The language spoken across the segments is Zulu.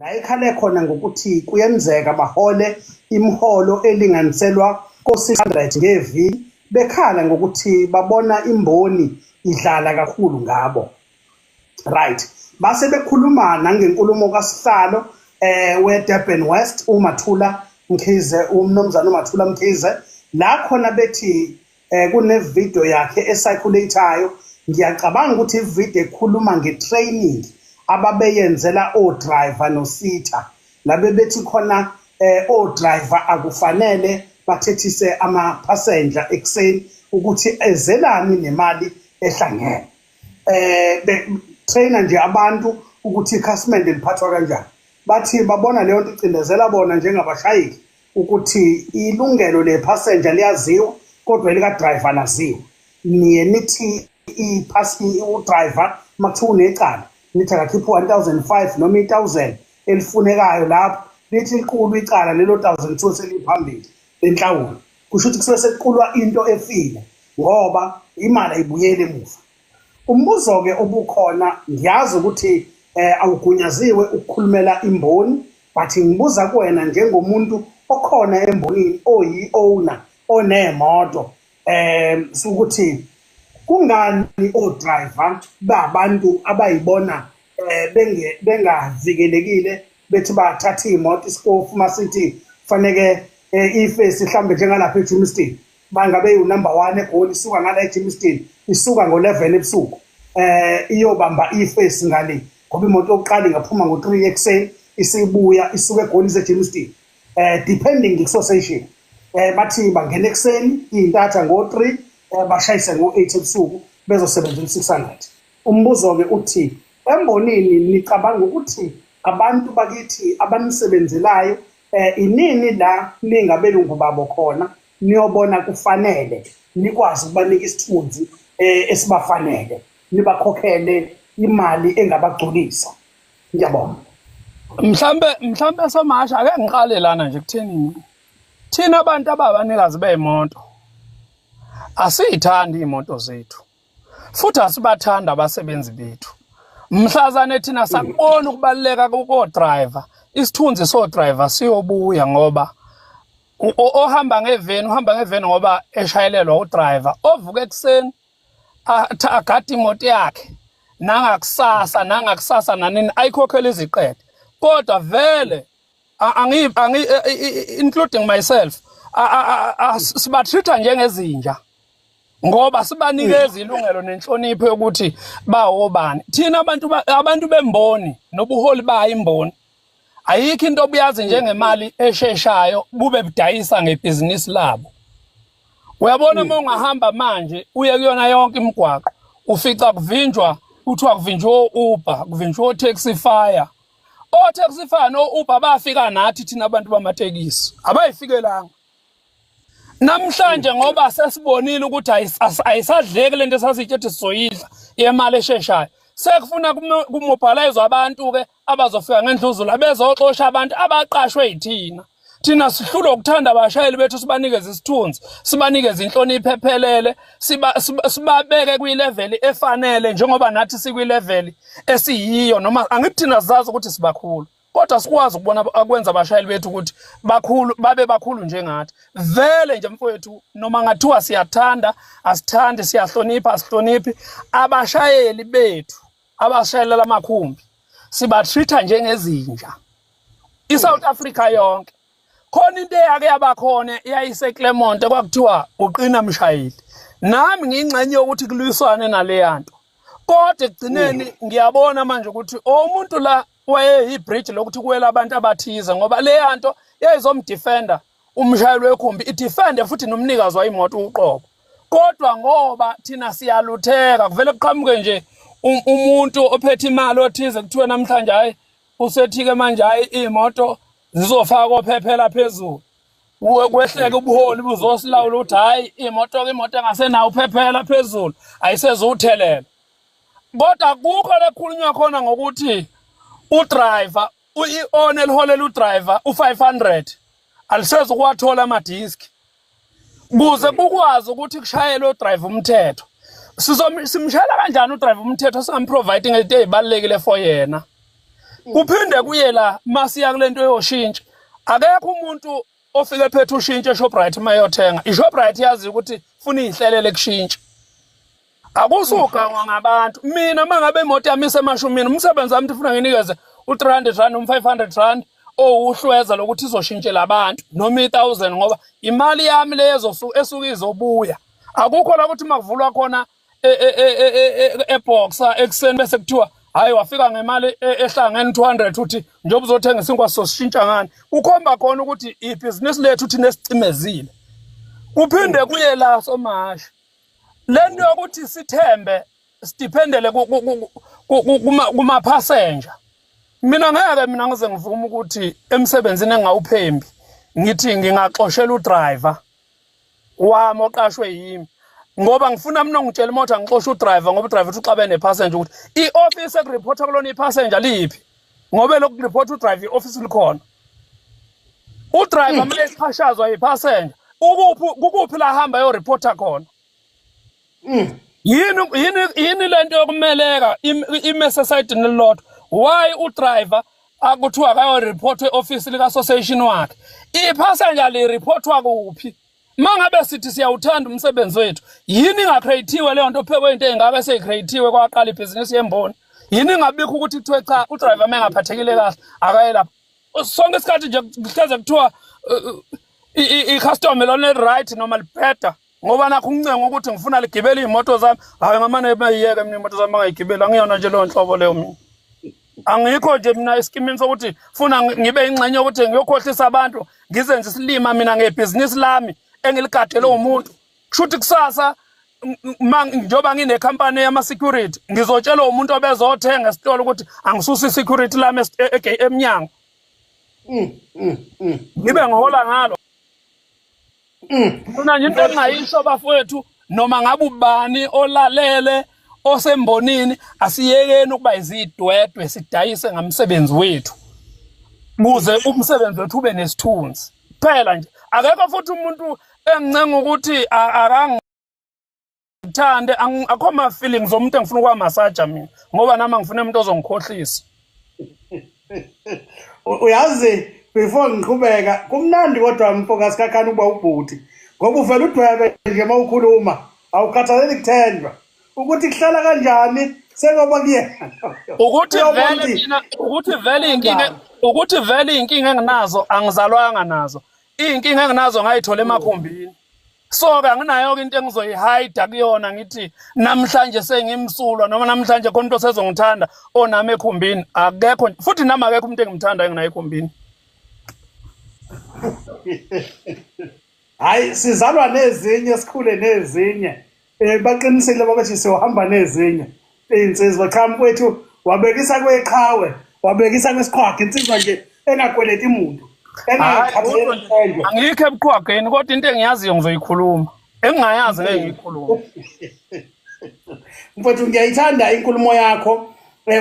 La ekhale khona ngokuthi kuyenzeka bahole imiholo elinganiselwa ko-600 ngeviki, bekhala ngokuthi babona imboni idlala kakhulu ngabo. Right. Base bekhuluma nangenkulumo kaSihlalo weDurban West uMathula Mkhize, umnumzana uMathula Mkhize, la khona bethi kune video yakhe esirculateayo. Ngiyacabanga ukuthi ivideo ekhuluma ngetraining ababeyenzela o-driver no-sita. Labe bethi khona o-driver akufanele bathethise ama-passenger ekuseni ukuthi ezelani nemali ehlangene. Trainer nje abantu ukuthi ikhasimende liphathwa kanjani. Bathi babona leyo nto icindezela bona njengabashayeli ukuthi ilungelo le-passenger liyaziwa kodwa elika-driver laziwa. Niye nithi u-driver makuthiwa unecala nithi akakhiphe 1,500 noma 1,000 elifunekayo lapho, lithi liqulu icala lelo 1,200 seliphambili lenhlawulo. Kusho ukuthi kusuke sekuqulwa into efile ngoba imali ayibuyele emuva. Umbuzo-ke obukhona, ngiyazi ukuthi awugunyaziwe ukukhulumela imboni, but ngibuza kuwena njengomuntu okhona embonini oyi-owner onemoto, ukuthi kungani o-driver babantu abayibona bengavikelekile bethi bathatha imoto isikofu masithi faneke ifesi mhlambe njengalapha eJimston bangabe yu-number 1 egoli isuka ngala eJimston isuka ngo-11 ebusuku iyobamba ifesi ngale ngoba imoto yokuqala ingaphuma ngo-3 ekuseni isibuya isuka egoli eJimston depending association bathi bangena ekuseni intatha ngo-3 bashayise ngo-8 ebusuku bezosebenza 600. Umbuzo-ke uthi embonini nicabanga ukuthi abantu bakithi abanisebenzelayo inini la ningabelungu babo khona niyobona kufanele nikwazi ukubanika isithunzi esibafanele nibakhokhele imali engabagculisa. Ngiyabonga. Mhlambe Somasha ake ngiqale lana nje kutheni thina abantu ababanikazi beemoto asiyithandi imoto zethu futhi asibathanda abasebenzi bethu. Mhlazane thina sakubona ukubaleka ko-driver, isithunzi so-driver siyobuya ngoba ohamba ngeveni ngoba eshayelelwa u-driver ovuka ekuseni agade imoto yakhe nangakusasa nanini ayikhokhela iziqede, kodwa vele including myself sibatreat-a njengezinja ngoba sibanikeza ilungelo nenhlonipho yokuthi bawobani. Thina abantu bemboni nobuholi bayo imboni ayikho into obuyazi njengemali esheshayo bube budayisa ngebhizinisi labo. Uyabona uma ungahamba manje uye kuyona yonke imigwaqo ufica kuvinjwa, kuthiwa kuvinjwa o-Uber, kuvinjwa o-Taxify. O-Taxify no-Uber bafika nathi thina abantu bamatekisi abayifikelanga. Namhlanje ngoba sesibonile ukuthi ayisadleki lento esasitshethi sizoyidla yemali esheshayo, sekufuna kumobilize abantu-ke abazofika ngendluzula bezoxosha abantu abaqashwe yithina. Thina sihlulwa ukuthanda abashayeli bethu, sibanikeze isithunzi, sibanikeze inhlonipho ephelele, sibabeke kwi-level efanele njengoba nathi sikwi-level esiyiyo. Noma angithi thina sizazi ukuthi sibakhulu kodwa sikwazi ukubona akwenza abashayeli bethu ukuthi babe bakhulu njengathi. Vele nje mfowethu, noma ngathiwa siyathanda asithandi, siyahlonipha asihloniphi, abashayeli bethu abashayelela amakhumbi sibatreat-a njengezinja. ISouth Africa yonke khona into eyake yabakhona eyayiseClermont kwakuthiwa uqina mshayeli. Nami ngingcenye yokuthi kulwiswane naleyanto, kodwa ekugcineni ngiyabona manje ukuthi umuntu la wayeyibridge lokuthi kuwela abantu abathize ngoba leyanto yayizomdefenda umshayeli wekhumbi, idefende futhi nomnikazi wayimoto uqobo. Kodwa ngoba thina siyalutheka kuvele kuqhamuke nje umuntu ophethe imali othize kuthiwe namhlanje hayi usethike manje hayi imoto zizofaka ophephela phezulu, kwehleke ubuholi buzosilawula ukuthi hayi imoto engasenayo uphephela phezulu ayisezuthelela. Kodwa kukho lekhulunywa khona ngokuthi u-driver i-on eliholela u-driver u-500 aliseze ukuwathola amadiski kuze kukwazi ukuthi kushayele u-driver umthetho. Simshayela kanjani u-driver umthetho singamprovide into ezibalekile for yena? kuphinde kuye la masiya kulento yoshintsha akekho umuntu ofike phethe ushintshe eShoprite mayothenga iShoprite yazi ukuthi funa ihlelele kushintsha akusugangwa ngabantu mina mangabe imoto yami isemashumini umsebenzi wami ufuna nginikeze u300 rand um500 rand uhlweza lokuthi izoshintshela abantu noma 1000 ngoba imali yami lezo esuka izobuya akukho la ukuthi makuvulwa khona eboxa ekseni bese kuthiwa hayi wafika ngemali ehlangene 200 uthi njengoba uzothenga isinkwa sosishintsha ngani ukhomba khona ukuthi ibhizinisi lethu uthi nesicimezile kuphinde kuye la somasha lento yokuthi sithembe stipendele kuma passenger mina ngize ngivuma ukuthi emsebenzini engawuphembi ngithi ngingaxoshela udriver wami oqashwe yimi ngoba ngifuna mina ngitshela imoto ngixosha udriver ngoba udriver uthi uxabene nepassenger ukuthi ioffice ekureport kulona ipassenger liphi ngoba lokhu report udriver ioffice likhona udriver manje esichashazwa yipassenger ukuphi la hamba yo reporter khona yini lento yokumeleka imessage nelot why udriver akuthiwa akayo report eoffice lika association wakhe ipassenger li reportwa kuphi mangabe sithi siyawuthanda umsebenzi wethu yini ingacreatiwe leyo nto phekwe into engaka eseyicreatiwe kwaqala ibhizinisi yemboni yini ingabikho ukuthi kuthiwe cha udriver mengaphathekile kahle akaye lapha sonke isikhathi nje kuhleze kuthiwa i-customer lone right noma libheda ngoba nakho uncengo ukuthi ngifuna ligibele imoto zami hayi ngamane bayiyeke mina imoto zami angayigibeli angiyona nje leyo nhlobo leyo mina angikho nje mina iskimini sokuthi funa ngibe ingxenye ukuthi ngiyokhohlisa abantu ngizenze isilima mina ngebhizinisi lami engiligadele umuntu kushuthi kusasa njoba ngine company yama security ngizotshela umuntu obezothenga esitolo ukuthi angisusa security lami emnyango ngibe ngihola ngalo mina nje into engayisho bafowethu noma ngabe ubani olalele osembonini asiyekeni ukuba izidwedwe sidayise ngamsebenzi wethu kuze umsebenzi wethu ube nesithunzi phela nje akekho futhi umuntu engincenga ukuthi akangithande akho ama feelings omuntu engifuna ukwamasaja mina ngoba nami ngifuna umuntu ozongikhohlisa uyazi before ngiqhubeka kumnandi kodwa mfokasi kakhani ukuba ubhuti ngoba uvela udwebe nje mawukhuluma awukhathaleli kuthendwa ukuthi kuhlala kanjani sengoba kuyena ukuthi vele inkinga enginazo angizalwanga nazo inkinga enginazo ngayithola emakhombini so ke anginayo into engizoyihide kuyona ngithi namhlanje sengimsulwa noma namhlanje khona into sezongithanda onami ekhombini akekho futhi nami akekho umuntu engimthanda enginayo ekhombini hayi sizalwa nezinye sikhule nezinye baqinisile babathi siyohamba nezinye insizwa qhamu kwethu wabekisa kweqhawe wabekisa kwesiqhwaga insizwa nje engakweleti imuntu angikho ebuqhwageni kodwa into engiyaziyo ngizoyikhuluma engingayazi ngeke ngiyikhulume mfowethu ngiyayithanda inkulumo yakho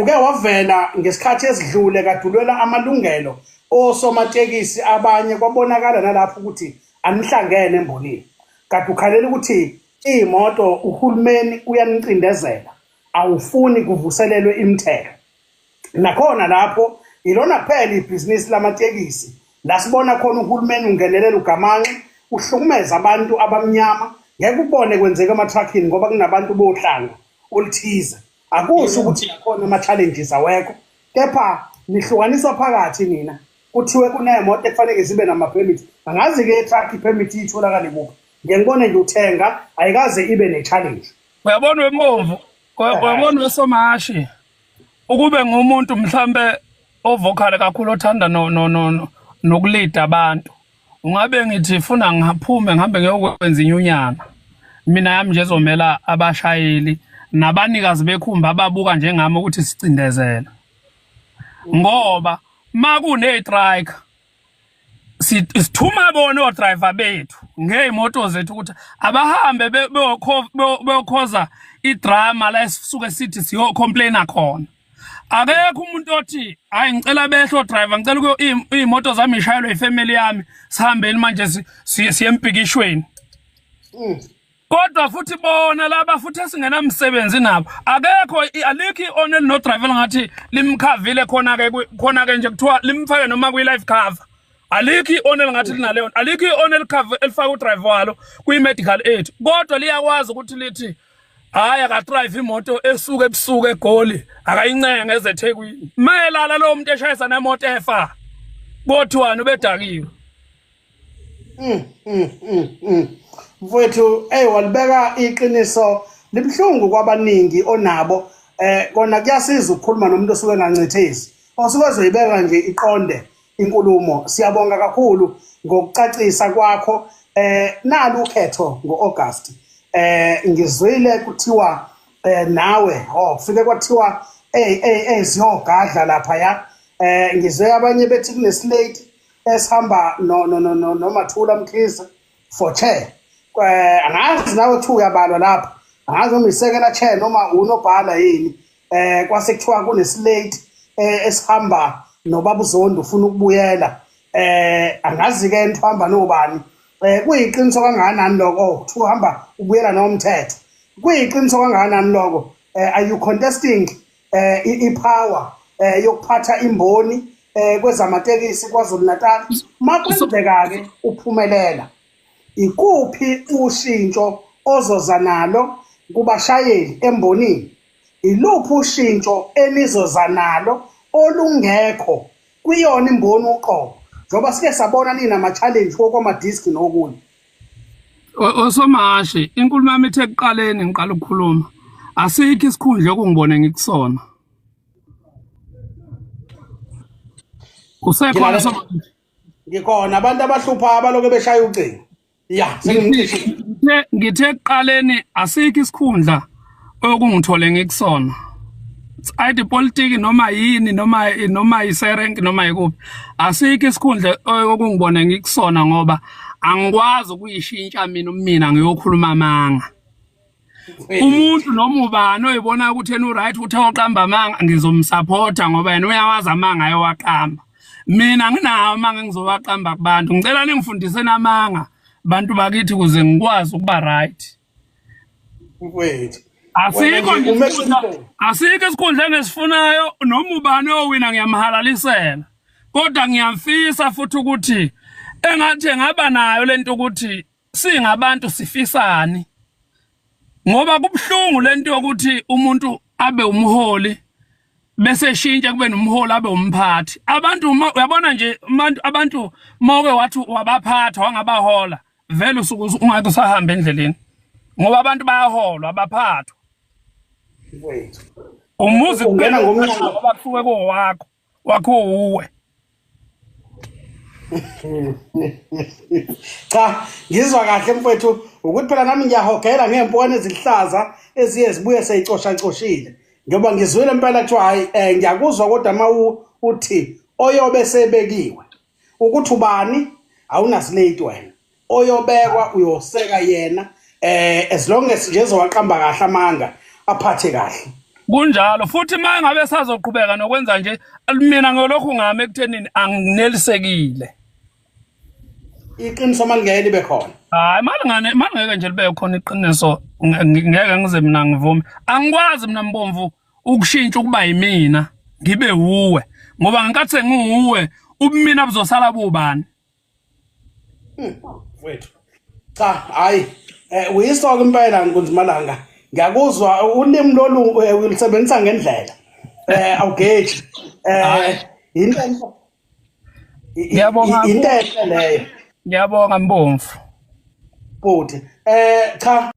uke wavela ngesikhathi esidlule kadulwela amalungelo osomatekisi abanye kwabonakala nalapho ukuthi anihlangene embonini kade ukhalela ukuthi imoto uhulumeni uyanicindezela awufuni kuvuselelwe imithelo nakhona lapho ilona kuphela ibhizinisi lamatekisi la sibona khona uhulumeni ungenelela ugamanxe uhlukumeza abantu abamnyama ngeke ubone kwenzeka ama-trucking ngoba kunabantu bohlanga oluthize akusho ukuthi nakhona ama-challenges awekho kepha nihlukaniswa phakathi nina kuthiwe kunemoto ekufanele zibe nama-permit angazi-ke i-truck i-permit itholakale kuphi ngiyengibone nje uthenga ayikaze ibe ne-challenge uyabona wemomvu uyabona wesomashi ukube ngumuntu mhlambe ovokhale kakhulu othanda nokulida abantu ungabe ngithi funa ngaphume ngihambe ngiyokwenza inyunyana mina yami nje ezomela abashayeli nabanikazi bekhumba ababuka njengami ukuthi sicindezela ngoba makune-strike sithuma bona odriver bethu ngey'moto zethu ukuthi abahambe beyokhoza idrama la esisuke sithi siyocomplaina khona akekho umuntu othi hayi ngicela behle odriver ngicela ukuyo iy'moto zami ishayelwe ifamily yami sihambeni manje siye empikishweni kodwa futhi bona laba futhi esingenamsebenzi nabo akekho alikho i-onel no driver ngathi limkhavile khona ke nje kuthiwa limfake noma kwi-life cover. Alikho i-onel ngathi linaleyo, alikho i-onel cover elifaka udriver walo kwi-medical aid, kodwa liyakwazi ukuthi lithi hayi akadrive imoto esuke ebusuku eGoli akayincenge ezeThekwini mayelala lo muntu eshayisa nemoto efa kothiwani ubedakiwe. Mfowethu walibeka iqiniso libhlungu kwabaningi onabo kona kuyasiza ukukhuluma nomuntu osuke engancithezi osuke ezoyibeka nje iqonde inkulumo. Siyabonga kakhulu ngokucacisa kwakho. Nalo ukhetho ngo-August ngizwile kuthiwa nawe kufike kwathiwa siyogadla laphaya. Ngizwe abanye bethi kuneslate esihamba noMathula Mkhize for chair. Angazi nawe thu uyabalwa lapha, angazi noma isekela chair noma unobhala yini. Kwase kuthiwa kuneslate esihamba noBaba uZondo ufuna ukubuyela. Angazi ke nihamba nobani. Kuyiqiniso kangakanani lokho kuthiwa uhamba ubuyela nomthetho? Kuyiqiniso kangakanani lokho? Are you contesting ipower yokuphatha imboni kwezamatekisi kwaZulu Natal? Makwenzeka ke uphumelela, ikuphi ushintsho ozoza nalo kubashayeli embonini? Iluphi ushintsho enizoza nalo olungekho kuyona imboni uqobo? Njoba sike sabona ninama-challenge kokwamadiski nokunye. Osomashi, inkulumo yami ithe ekuqaleni ngiqala ukukhuluma, asikho isikhundla okungibone ngikusona. Usekhona Somashi? Ngikhona abantu abahlupha abaloke beshaya ucingo. Ya, ngithe ekuqaleni asikho isikhundla okungithole ngikusona. Ayide politiki noma yini noma iserenki noma yikuphi, asikho isikhundla okungibone ngikusona ngoba angikwazi ukuyishintsha mina ngiyokhuluma amanga. Umuntu noma ubani oyibona ukuthi yena uright uthi awaqamba amanga ngizomsupporta ngoba yena uyawazi amanga ayowaqamba. Mina nginawo amanga ngizowaqamba kubantu. Ngicela ningifundise namanga bantu bakithi kuze ngikwazi ukuba right. Mfowethu, asikho isikhundla engisifunayo noma ubani owina ngiyamhalalisela, kodwa ngiyamfisa futhi ukuthi engathi ngaba nayo lento ukuthi singabantu sifisani, ngoba kubhlungu lento yokuthi umuntu abe umholi bese shintsha kube nomholi abe umphathi. Abantu uyabona nje abantu mawuke wathi wabaphatha wangabahola vele usuku ungeke usahamba endleleni ngoba abantu bayaholwa abaphathwa. Mfowethu, umuzi kungena ngomnyango ngoba kusuke wakho uwe. Cha, ngizwa kahle mfowethu ukuthi phela nami ngiyahogela ngempukane ezihlaza eziye zibuye seyicosha-coshile. Ngoba ngizwile impela kuthiwa hayi ngiyakuzwa kodwa uma uthi oyobe sebekiwe ukuthi ubani awunaslate wena, oyobekwa uyoseka yena as long as nje ezowaqamba kahle amanga aphathe kahle. Kunjalo futhi uma ngabe sazoqhubeka nokwenza nje mina ngolokhu ngame ekuthenini anginelisekile. Iqiniso malingeke libe khona. Hayi malingeke nje libe khona iqiniso ngeke ngize mina ngivume. Angikwazi mina Mbomvu ukushintsha ukuba yimina ngibe uwe ngoba ngikathi sengiuwe ubumina buzosala bubani. Mfowethu, cha hayi uyisoka impela Nkunzimalanga. Ngiyakuzwa ulimi lolu ulisebenzisa ngendlela. Awugeji. Into leyo. Ngiyabonga Mbomvu. Futhi cha